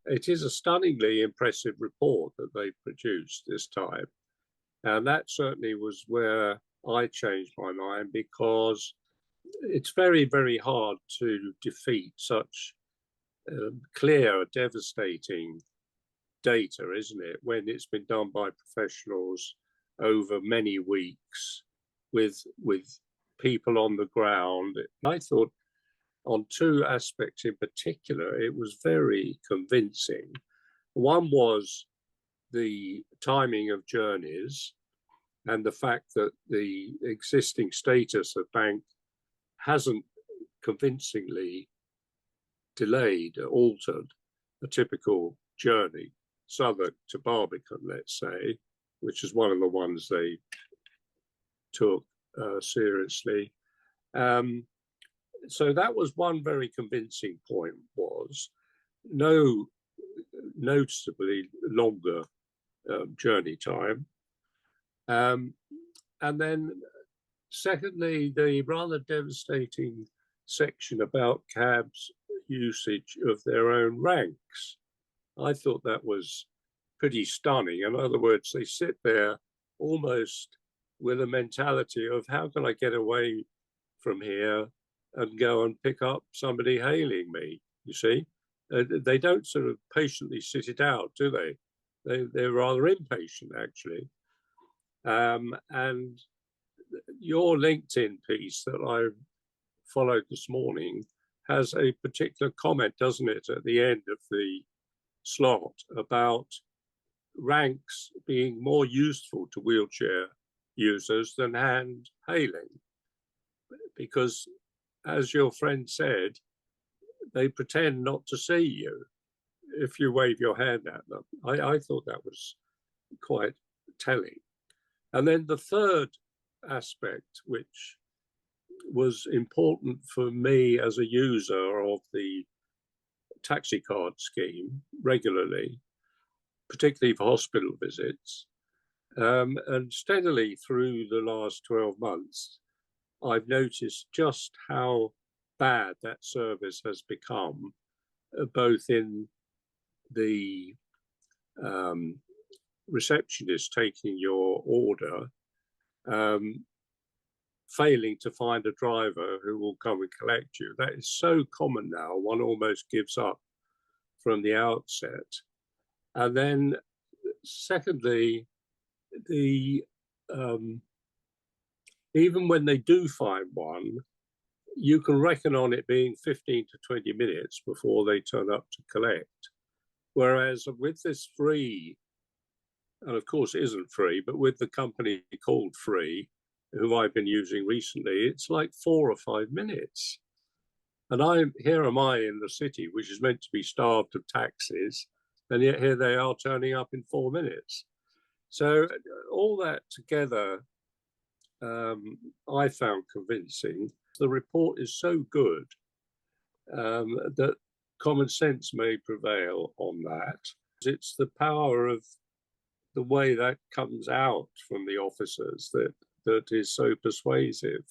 it is a stunningly impressive report that they produced this time. And that certainly was where I changed my mind, because it's very, very hard to defeat such clear, devastating data, isn't it, when it's been done by professionals over many weeks with people on the ground. I thought on two aspects in particular, it was very convincing. One was the timing of journeys and the fact that the existing status of Bank hasn't convincingly delayed, altered a typical journey, Southwark to Barbican, let's say, which is one of the ones they took seriously. So that was one very convincing point, was no noticeably longer journey time. And then secondly, the rather devastating section about cabs' usage of their own ranks. I thought that was pretty stunning. In other words, they sit there almost with a mentality of, how can I get away from here and go and pick up somebody hailing me, you see? They don't sort of patiently sit it out, do they? They're rather impatient, actually. And your LinkedIn piece that I followed this morning has a particular comment, doesn't it, at the end of the slot about ranks being more useful to wheelchair users than hand hailing, because, as your friend said, they pretend not to see you if you wave your hand at them. I thought that was quite telling. And then the third aspect, which was important for me as a user of the taxi card scheme regularly, particularly for hospital visits, and steadily through the last 12 months, I've noticed just how bad that service has become, both in the receptionist taking your order, failing to find a driver who will come and collect you. That is so common now, one almost gives up from the outset. And then secondly, even when they do find one, you can reckon on it being 15 to 20 minutes before they turn up to collect. Whereas with this free, and of course it isn't free, but with the company called Free, who I've been using recently, it's like 4 or 5 minutes. And here am I in the city, which is meant to be starved of taxis, and yet here they are turning up in 4 minutes. So all that together, I found convincing. The report is so good that common sense may prevail on that. It's the power of the way that comes out from the officers that is so persuasive.